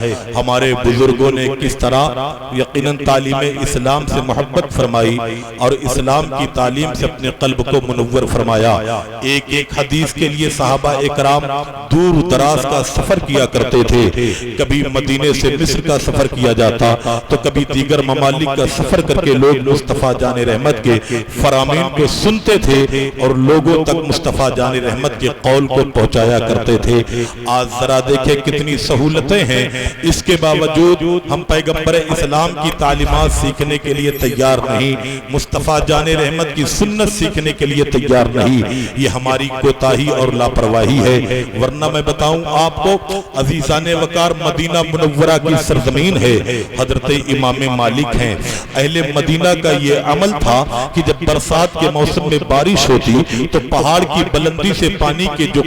ہمارے بزرگوں نے کس طرح یقیناً تعلیم اسلام سے محبت فرمائی اور اسلام کی تعلیم سے اپنے قلب کو منور فرمایا۔ ایک ایک حدیث کے لیے صحابہ اکرام دور دراز کا سفر کیا کرتے تھے، کبھی مدینے سے مصر کا سفر کیا جاتا تو کبھی دیگر ممالک کا سفر کر کے لوگ مصطفیٰ جان رحمت کے فرامین کو سنتے تھے اور لوگوں تک مصطفیٰ جان رحمت کے قول کو پہنچایا کرتے تھے۔ آج ذرا دیکھیں کتنی سہولتیں ہیں، اس کے باوجود ہم پیغمبر اسلام کی تعلیمات سیکھنے کے لیے تیار نہیں، مصطفیٰ جان رحمت کی سنت سیکھنے کے لیے تیار نہیں۔ یہ ہماری کوتاہی اور لاپرواہی ہے، ورنہ میں بتاؤں آپ کو عزیزان وقار مدینہ منورہ کی سرزمین ہے، حضرت امام مالک ہیں۔ اہل مدینہ کا یہ عمل تھا کہ جب برسات کے موسم میں بارش ہوتی تو پہاڑ کی بلندی سے پانی کے جو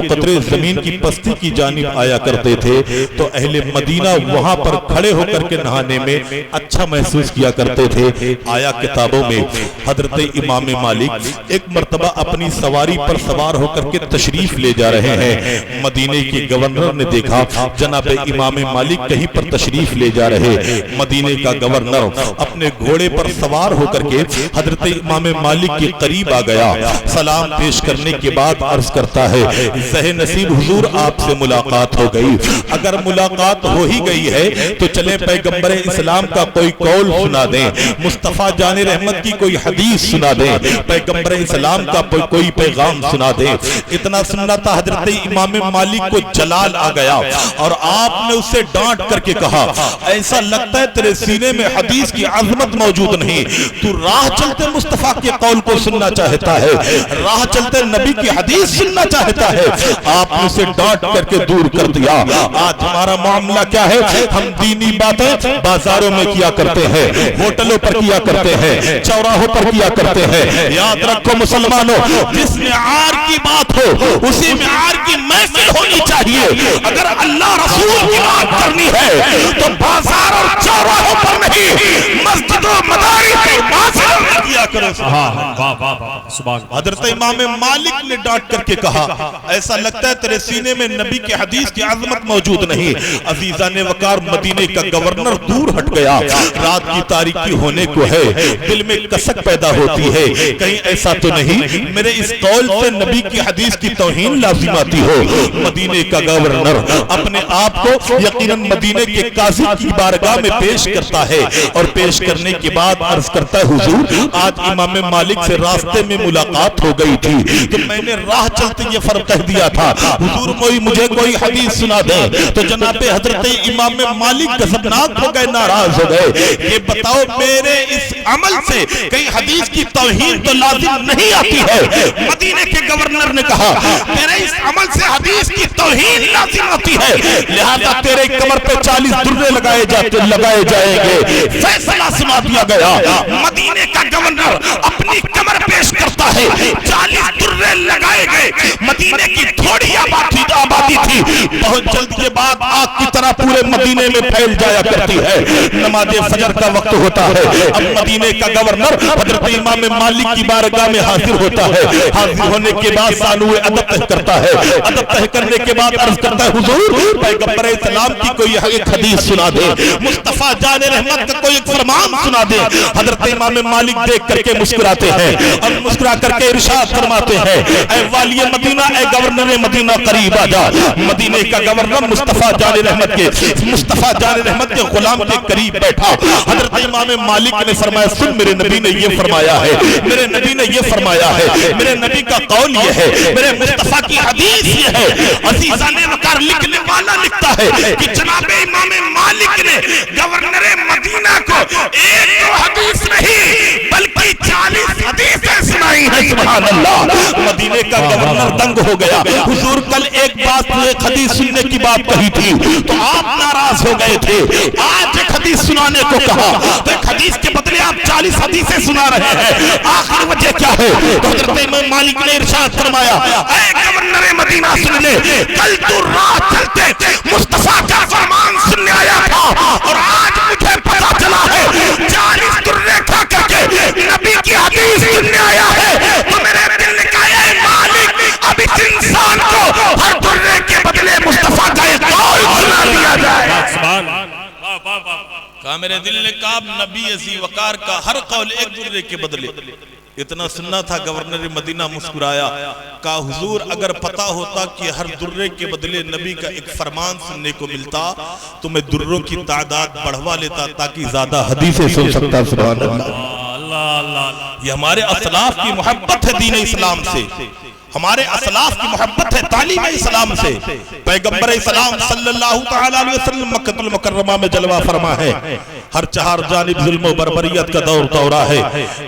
قطرے زمین کی پستی کی جانب آیا کرتے تھے تو اہل مدینہ وہاں پر کھڑے ہو کر کے نہانے میں اچھا محسوس کیا کرتے تھے۔ آیا کتابوں میں حضرت امام مالک ایک مرتبہ اپنی سواری پر سوار ہو کر کے تشریف لے جا رہے ہیں، مدینے کے گورنر نے دیکھا جناب امام مالک کہیں پر تشریف لے جا رہے۔ مدینے کا گورنر اپنے گھوڑے پر سوار ہو کر کے حضرت امام مالک کے قریب آ گیا، سلام پیش کرنے کے بعد عرض کرتا ہے زہ نصیب حضور آپ سے ملاقات ہو گئی، اگر ملاقات ہو ہی گئی ہے تو چلیں پیغمبر اسلام کا کوئی قول سنا دیں، مصطفیٰ جان رحمت کی کوئی حدیث سنا دیں، پیغمبر اسلام کا کوئی پیغام سنا دیں۔ اتنا سننا تھا حضرت امام مالک کو جلال آ گیا اور آپ نے اسے ڈانٹ کر کے کہا ایسا لگتا ہے تیرے سینے میں حدیث کی عظمت موجود نہیں، تو راہ چلتے مصطفیٰ کے قول کو سننا چاہتا ہے، راہ چلتے نبی کی حدیث سننا چاہتا ہے۔ آپ نے اسے ڈانٹ کر کے دور کر دیا۔ آج ہمارا معاملہ کیا ہے؟ ہم دینی باتیں بازاروں میں کیا کرتے ہیں، ہوٹلوں پر کیا کرتے ہیں، چوراہوں پر کیا کرتے ہیں۔ یاد رکھو مسلمانوں، جس معیار کی بات ہو اسی معیار کی محفل ہونی چاہیے۔ اگر اللہ رسول کی بات کرنی ہے تو بازار اور چوراہوں پر نہیں، مسجد و مدارس اور محفلوں میں کیا کرو۔ حضرت امام مالک نے ڈانٹ کر کے کہا ایسا لگتا ہے تیرے سینے میں نبی کی حدیث کی عظمت موجود نہیں۔ عزیزان وقار مدینے کا گورنر دور ہٹ گیا، رات کی تاریکی ہونے کو ہے، دل میں کسک پیدا ہوتی ہے کہیں ایسا تو نہیں میرے اس قول سے نبی کی حدیث کی توہین لازم آتی ہو۔ مدینے کا گورنر اپنے آپ کو یقیناً مدینے کے قاضی کی بارگاہ میں پیش کرتا ہے اور پیش کرنے کے بعد عرض کرتا ہے حضور آج امام مالک سے راستے میں ملاقات ہو گئی تھی تو میں نے راہ چلتے یہ فرق کہہ دیا تھا حضور مجھے کوئی حدیث سنا دے، تو جناب حضرت امام مالک غضبناک ہو گئے، ناراض ہو گئے۔ یہ بتاؤ میرے اس عمل سے کہیں حدیث کی توہین تو لازم نہیں آتی ہے؟ مدینے کے گورنر نے کہا تیرے اس عمل سے حدیث کی توہین لازم آتی ہے، لہذا تیرے کمر پہ 40 درے لگائے جائیں گے۔ فیصلہ سنا دیا گیا۔ مدینے کا گورنر اپنی کمر پیش کرتا ہے، 40 درے لگائے گئے۔ مدینے کی تھوڑی آبادی تھی، بہت جلد کے بعد آگ کی طرح پورے مدینے میں پھیل جایا کرتی ہے۔ نماز فجر کا وقت ہوتا ہے، اب مدینے کا گورنر حضرت امام مالک کی بارگاہ میں حاضر ہوتا ہے۔ حاضر ہونے کے بعد سانوے ادب طے کرتا ہے، ادب طے کرنے کے بعد عرض کرتا ہے حضور پیغمبر اسلام کی کوئی ایک حدیث سنا دے، مصطفیٰ جان رحمت کا کوئی ایک فرمان سنا دے۔ حضرت امام مالک دیکھ کر کے مسکراتے ہیں اور مسکرا کر کے ارشاد فرماتے ہیں اے والی مدینہ، اے گورنر مدینہ قریب آ جا۔ مدینے کا گورنر مصطفیٰ جان رحمت کے غلام کے قریب بیٹھا۔ حضرت امام مالک نے فرمایا سن میرے نبی نے یہ فرمایا ہے، میرے نبی نے یہ فرمایا ہے، میرے نبی کا قول یہ ہے، میرے مصطفیٰ کی حدیث یہ ہے۔ عزیزان وقار لکھنے والا لکھتا ہے کہ جناب امام مالک نے گورنر مدینہ کو ایک دو حدیث نہیں بلکہ 40 حدیثیں سنائی ہیں۔ سبحان اللہ۔ مدینے کا گورنر دنگ ہو گیا، حضور کل ایک حدیث سننے کی بات کہی تھی تو آپ ناراض ہو گئے تھے، آج ایک حدیث سنانے کو کہا تو ایک حدیث کے بدلے آپ 40 حدیثیں سنا رہے ہیں، آخر وجہ کیا ہے؟ تو حضرت امام مالک نے ارشاد فرمایا اے گورنر مدینہ سن لے، کل تو رات چلتے مصطفیٰ کا فرمان سننے آیا تھا اور آج مجھے پتا چلا ہے 40 درے کھا کر کے نبی کی حدیث سننے آیا ہے۔ تو میرے دل نے کہا اے مالک اب اس انسان کو ہر درے کے بدلے مصطفیٰ کا ایک قول کہا میرے دل نے کہا نبی ذی وقار کا ہر قول ایک درے کے بدلے. اتنا سننا تھا. گورنر مدینہ مسکرایا. کہا حضور اگر پتا ہوتا کہ ہر درے کے بدلے نبی کا ایک فرمان سننے کو ملتا تو میں دروں کی تعداد بڑھوا لیتا تاکہ زیادہ حدیثیں سن سکتا. سبحان اللہ. یہ ہمارے اسلاف کی محبت ہے دین اسلام سے, ہمارے اسلاف کی محبت ہے تعلیم اسلام سے. پیغمبر اسلام صلی اللہ تعالی علیہ وسلم مکہ المکرمہ میں جلوہ فرما ہے. ہر چہار جانب ظلم و بربریت کا دور دورہ ہے.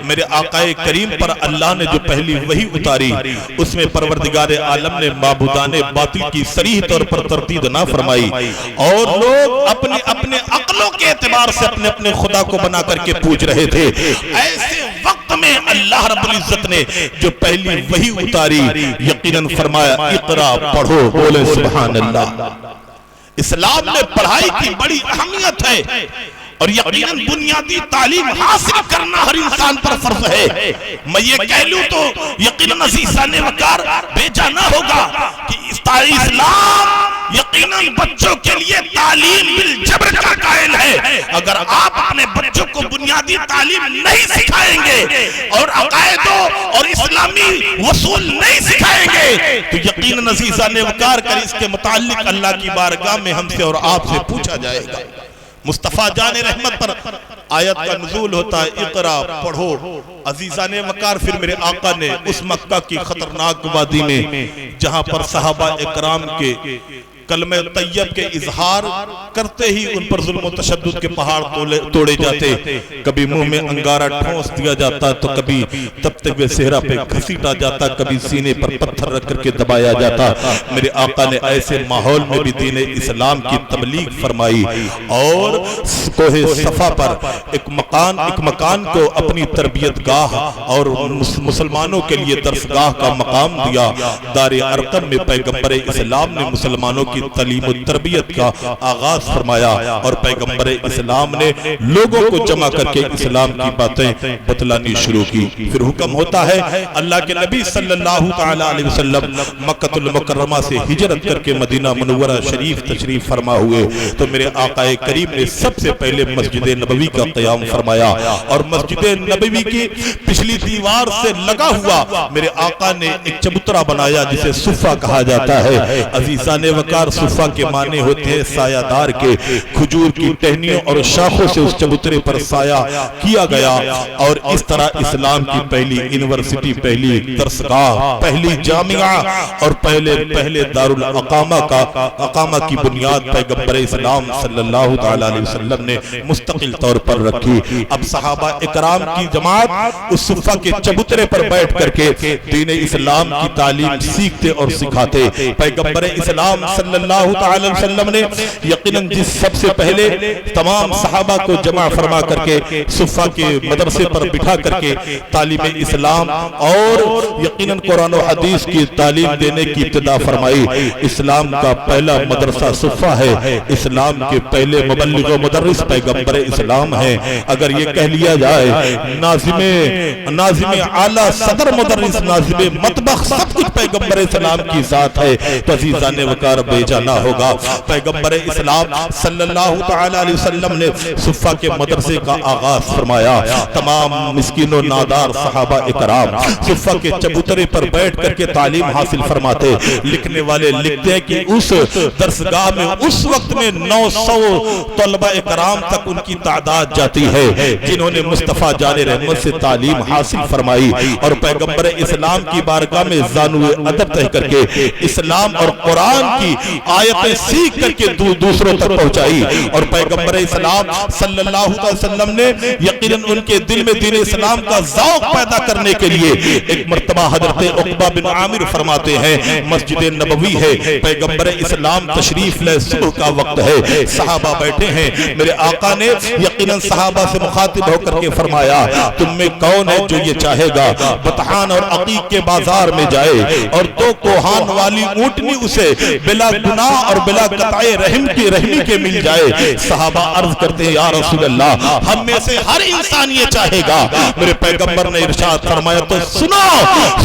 میرے آقا کریم پر اللہ نے جو پہلی وحی اتاری اس میں پروردگار عالم نے معبودان باطل کی صریح طور پر تردید نہ فرمائی, اور لوگ اپنے اپنے عقلوں کے اعتبار سے اپنے اپنے خدا کو بنا کر کے پوچھ رہے تھے. ایسے وقت میں اللہ رب العزت نے جو پہلی وحی اتاری یقیناً فرمایا اقرا پڑھو. بولے سبحان اللہ. اسلام میں پڑھائی کی بڑی اہمیت ہے اور یقیناً بنیادی تعلیم حاصل کرنا ہر انسان پر فرض ہے. میں یہ کہہ لوں تو یقیناً عزیزان وقار بھیجا نہ ہوگا کہ اسلام یقیناً بچوں کے لیے تعلیم بالجبر کا قائل ہے. اگر آپ اپنے بچوں کو بنیادی تعلیم نہیں سکھائیں گے اور عقائدوں اور اسلامی اصول نہیں سکھائیں گے تو یقیناً عزیزان وقار کر اس کے متعلق اللہ کی بارگاہ میں ہم سے اور آپ سے پوچھا جائے گا. مصطفیٰ جان رحمت پر آیت کا نزول ہوتا ہے اقرا پڑھو. عزیزان وقار پھر میرے آقا نے اس مکہ کی خطرناک وادی میں جہاں پر صحابہ اکرام کے کلمہ طیب کے اظہار کرتے ہی ان پر ظلم و تشدد کے پہاڑ توڑے جاتے, کبھی منہ میں انگارہ ٹھونس دیا جاتا تو کبھی تپتے ہوئے صحرا پہ گھسیٹا جاتا, کبھی سینے پر پتھر رکھ کر کے دبایا جاتا. میرے آقا نے ایسے ماحول میں بھی دین اسلام کی تبلیغ فرمائی اور کوہ صفا پر ایک مکان کو اپنی تربیت گاہ اور مسلمانوں کے لیے درسگاہ کا مقام دیا. دار ارقم میں پیغمبر اسلام نے مسلمانوں کی تعلیم و تربیت کا آغاز فرمایا اور پیغمبر اسلام نے لوگوں کو جمع کر کے اسلام کی باتیں بتلانی شروع کی. پھر حکم ہوتا ہے اللہ کے نبی صلی اللہ تعالی علیہ وسلم مکہ المکرمہ سے ہجرت کر کے مدینہ منورہ شریف تشریف فرما ہوئے تو میرے آقا کریم نے سب سے پہلے مسجد نبوی کا قیام فرمایا اور مسجد نبوی کی پچھلی دیوار سے لگا ہوا میرے آقا نے ایک چبوترا بنایا جسے صفہ کہا جاتا ہے. عزیزان وقار صفہ کے معنی ہوتے ہیں سایہ دار کے. کھجور کی ٹہنیوں اور شاخوں سے اس چبوترے پر سایہ کیا گیا اور اس طرح اسلام کی پہلی یونیورسٹی, پہلی درسگاہ, پہلی جامعہ اور پہلے دارالاقامہ کی بنیاد پیغمبر اسلام صلی اللہ تعالی علیہ وسلم نے مستقل طور پر رکھی. اب صحابہ اکرام کی جماعت اس صفہ کے چبوترے پر بیٹھ کر کے دین اسلام کی تعلیم سیکھتے اور سکھاتے. پیغمبر اسلام صلی اللہ تعالی وسلم نے یقیناً جس سب سے پہلے تمام صحابہ کو جمع فرما کر کے صفہ کے مدرسے پر بٹھا کر کے تعلیم اسلام اور یقیناً قرآن و حدیث کی تعلیم دینے کی ابتدا فرمائی. اسلام کا پہلا مدرسہ صفہ ہے. اسلام کے پہلے مبلغ و مدرس پیغمبر اسلام ہیں. اگر یہ کہہ لیا جائے ناظم اعلیٰ صدر مدرس ناظم مطبخ سب کچھ پیغمبر اسلام کی ذات ہے تو عزیزان وقار بھیجا نہ ہوگا. پیغمبر اسلام صلی اللہ تعالی علیہ وسلم نے صفہ کے مدرسے کا آغاز فرمایا. تمام مسکین و نادار صحابہ اکرام صفہ کے چبوترے پر بیٹھ کر کے تعلیم حاصل فرماتے. لکھنے والے لکھتے ہیں کہ اس درسگاہ میں اس وقت میں 900 طلبہ اکرام تک ان کی تعداد جاتی ہے جنہوں نے مصطفیٰ جان رحمت سے تعلیم حاصل فرمائی اور پیغمبر اسلام کی بارگاہ میں زانو ادب تہ کر کے اسلام اور قرآن کی آیتیں سیکھ کر کے دوسروں تک پہنچائی. اور پیغمبر اسلام صلی اللہ علیہ وسلم نے یقیناً ان کے دل میں دین اسلام کا ذوق پیدا کرنے کے لیے ایک مرتبہ حضرت عقبہ بن عامر فرماتے ہیں مسجد نبوی ہے, پیغمبر اسلام تشریف لے, صبح کا وقت ہے, صحابہ بیٹھے ہیں. میرے آقا نے یقیناً صحابہ سے مخاطب ہو کر کے فرمایا تم میں کون ہے جو یہ چاہے گا بطحان اور عقیق کے بازار میں جائے اور 2 کوہان والی اونٹنی اسے بلا گناہ اور بلا قطع رحمی کے مل جائے. صحابہ عرض کرتے ہیں یا رسول اللہ ہم میں سے ہر انسان یہ چاہے گا. میرے پیغمبر نے ارشاد فرمایا تو سنو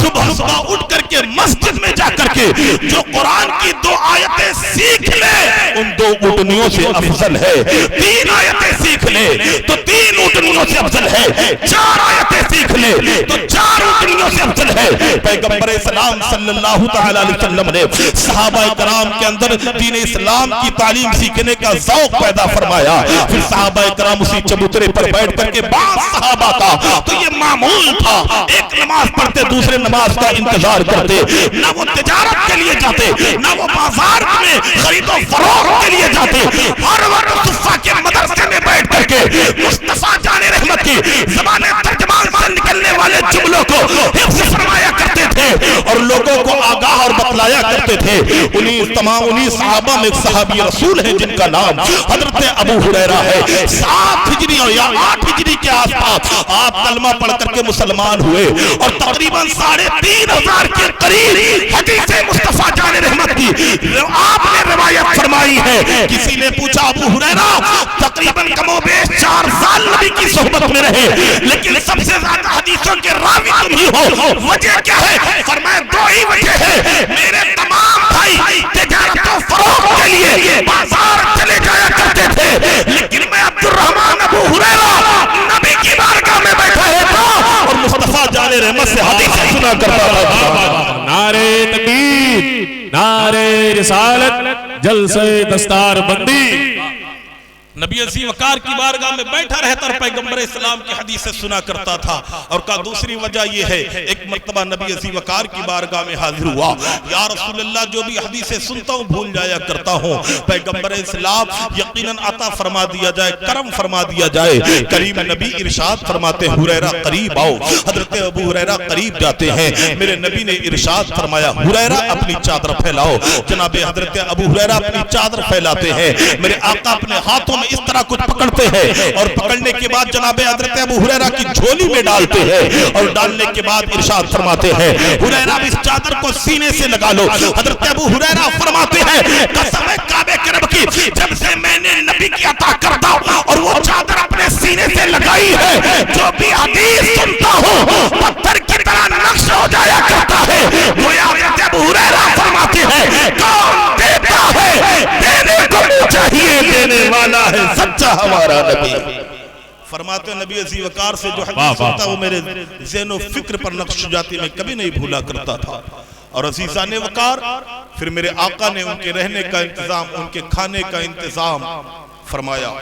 صبح صبح اٹھ کر کے مسجد میں جا کر کے جو قرآن کی 2 آیتیں سیکھ لے ان 2 اونٹنیوں سے افضل ہے 3 آیتیں سیکھ لے تو 3 اونٹنیوں سے افضل ہے، 4 آیتیں سیکھ لے تو 4 اونٹنیوں سے افضل ہے۔ پیغمبر اسلام صلی اللہ تعالی علیہ وسلم نے صحابہ کرام کے اندر دین اسلام کی تعلیم سیکھنے کا ذوق پیدا فرمایا۔ پھر صحابہ کرام اسی چبوترے پر بیٹھ کر کے بعض صحابہ کا تو یہ معمول تھا، ایک نماز پڑھتے دوسرے نماز کا انتظار کرتے، نہ وہ تجارت کے لیے جاتے، نہ وہ بازار میں خرید و فروخت کے لیے جاتے، ہر وقت صفا کے مدرسے میں بیٹھ کر کے مصطفیٰ جان رحمت کی زبان ترجمان سے نکلنے والے جملوں کو حفظ فرمایا کرتے تھے اور لوگوں کو آگاہ اور بتلایا کرتے تھے۔ انہی صحابہ میں ایک صحابی رسول ہیں جن کا نام حضرت ابو ہریرہ ہے۔ 7 ہجری یا 8 ہجری کے آس پاس آپ کلمہ پڑھ کر کے مسلمان ہوئے اور تقریباً 3500 کے قریب حدیث مصطفیٰ جان رحمت کی آپ نے روایت فرمائی ہے۔ کسی نے پوچھا ابو ہریرہ تقریباً کم و بیش 4 سال نبی کی صحبت میں رہے لیکن سب سے زیادہ حدیثوں کے راوی تم ہی ہو، وجہ کیا ہے؟ فرمایا 2 ہی وجہ ہے، میرے تمام بھائی تجارت و فروخت کے لیے بازار چلے جایا کرتے تھے لیکن میں عبد الرحمن ابو ہریرہ نبی کی بارگاہ میں بیٹھا تھا اور مصطفیٰ جان رحمت سے حدیث سنا کرتا تھا۔ نعرہ تکبیر، نعرہ رسالت، جلسہ دستار بندی۔ نبی عظیم وقار کی بارگاہ میں بیٹھا رہتا اور پیغمبر اسلام کی حدیثیں سنا کرتا تھا۔ اور کا دوسری وجہ یہ ہے، ایک مرتبہ نبی عظیم وقار کی بارگاہ میں حاضر ہوا، یا رسول اللہ جو بھی حدیثیں سنتا ہوں بھول جایا کرتا ہوں، پیغمبر اسلام یقیناً عطا فرما دیا جائے، کرم فرما دیا جائے۔ کریم نبی ارشاد فرماتے ہیں ہریرہ قریب آؤ۔ حضرت ابو ہریرہ قریب جاتے ہیں، میرے نبی نے ارشاد فرمایا ہریرہ اپنی چادر پھیلاؤ۔ جناب حضرت ابو ہریرہ اپنی چادر پھیلاتے ہیں، میرے آقا اپنے ہاتھوں میں اس طرح کچھ پکڑتے ہیں اور پکڑنے کے بعد جناب حضرت ابو ہریرہ کی جھولی میں ڈالتے ہیں اور ڈالنے کے بعد ارشاد فرماتے ہیں ہریرہ اس چادر کو سینے سے لگا لو۔ حضرت ابو ہریرہ فرماتے ہیں قسم ہے کعبے کے رب کی، جب سے میں نے نبی کی عطا کرتا اور وہ چادر اپنے سینے سے لگائی ہے، جو بھی حدیث سنتا ہوں پتھر کی طرح نقش ہو جایا کرتا ہے۔ گویا حضرت ابو ہریرہ فرماتے ہیں کون دیتا ہے دینے کو چاہیے، دینے والا ہے سچا ہمارا نبی۔ فرماتے نبی عزیز وقار سے جو حدیث سنتا وہ میرے ذہن و فکر پر نقش جاتی میں کبھی نہیں بھولا کرتا تھا۔ اور عزیزان وقار پھر میرے آقا نے ان کے رہنے کا انتظام، ان کے کھانے کا انتظام فرمایا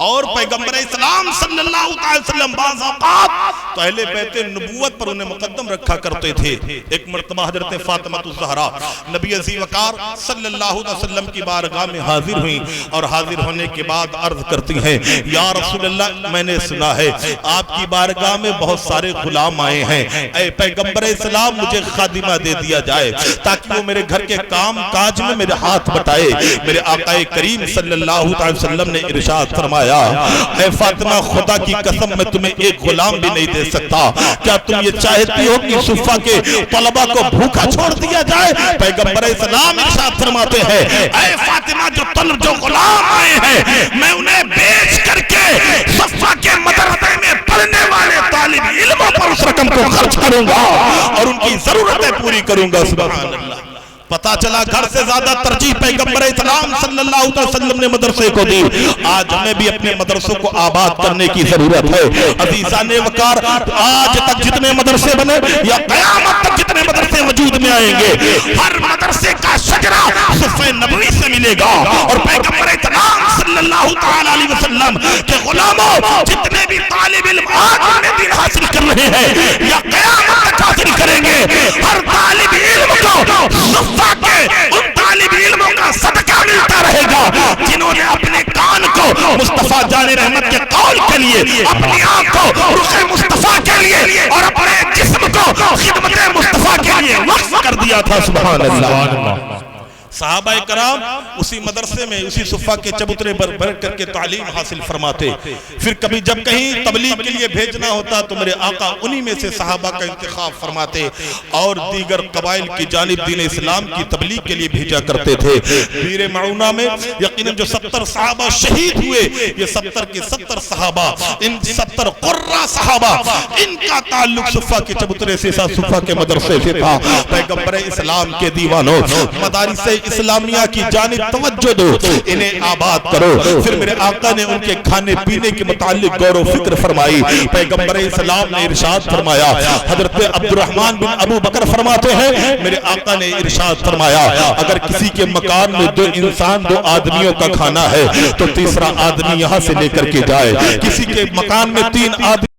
اور پیغمبر اسلام صلی اللہ علیہ وسلم بعض اوقات تو اہل بیت نبوت پر انہیں مقدم رکھا کرتے تھے۔ ایک مرتبہ حضرت فاطمہ الزہرا نبی عزیز وقار صلی اللہ علیہ وسلم کی بارگاہ میں حاضر ہوئیں اور حاضر ہونے کے بعد عرض کرتی ہیں یا رسول اللہ میں نے سنا ہے آپ کی بارگاہ میں بہت سارے غلام آئے ہیں، اے پیغمبر اسلام مجھے خادمہ دے دیا جائے تاکہ وہ میرے گھر کے کام کاج میں میرے ہاتھ بٹائے۔ میرے آقا کریم صلی اللہ علیہ وسلم نے ارشاد فرمایا اے فاطمہ خدا کی قسم میں تمہیں ایک غلام بھی نہیں دے سکتا، کیا تم یہ چاہتی ہو کہ صفہ کے طلبہ کو بھوکا چھوڑ دیا جائے؟ پیغمبر اسلام ارشاد فرماتے ہیں اے فاطمہ جو غلام آئے ہیں میں انہیں بیچ کر کے صفہ کے مدرسے میں پڑھنے والے طالب علموں پر اس رقم کو خرچ کروں گا اور ان کی ضرورتیں پوری کروں گا۔ سبحان اللہ۔ پتا چلا گھر سے زیادہ ترجیح پیغمبر اسلام صلی اللہ علیہ وسلم نے مدرسے کو دی۔ آج ہمیں بھی اپنے مدرسوں کو آباد کرنے کی ضرورت ہے۔ عزیزان وقار آج تک جتنے مدرسے بنے یا قیامت تک جتنے مدرسے وجود میں آئیں گے ہر مدرسے کا شجرہ صفحہ نبوی سے ملے گا اور پیغمبر اسلام صلی اللہ علیہ وسلم کے غلاموں جتنے بھی طالب علم آج میں دین حاصل کر رہے ہیں یا قیامت تک حاصل کریں گے ہر طالب علم کو صفحہ کے ان طالب علموں کا صدقہ ملتا رہے گا جنہوں نے اپنے کان کو مصطفیٰ جان رحمت کے قول کے لیے، اپنی آنکھ کو رخ مصطفیٰ کے لیے اور اپنے جسم کو خدمت مصطفیٰ کے لیے وقف کر دیا تھا۔ سبحان اللہ۔ صحابہ کرام اسی مدرسے میں اسی صفہ کے چبوترے پر بیٹھ کر کے تعلیم حاصل فرماتے۔ پھر کبھی جب کہیں تبلیغ کے لیے بھیجنا ہوتا تو میرے آقا انہی میں سے صحابہ کا انتخاب فرماتے اور دیگر قبائل کی جانب دین اسلام کی تبلیغ کے لیے بھیجا کرتے تھے۔ بیر معونہ میں یقیناً جو 70 صحابہ شہید ہوئے یہ 70 کے 70 صحابہ، ان 70 قرہ صحابہ ان کا تعلق صفہ کے چبوترے سے صفہ کے مدرسے سے تھا۔ پیغمبر اسلام کے دیوانوں مدارس اسلامیہ کی جانب توجہ دو، انہیں آباد کرو۔ پھر میرے آقا نے ان کے کھانے پینے کے متعلق غور و فکر فرمائی۔ پیغمبر اسلام نے ارشاد فرمایا، حضرت عبد الرحمن بن ابو بکر فرماتے ہیں میرے آقا نے ارشاد فرمایا اگر کسی کے مکان میں 2 انسان 2 آدمیوں کا کھانا ہے تو تیسرا آدمی یہاں سے لے کر کے جائے، کسی کے مکان میں 3 آدمی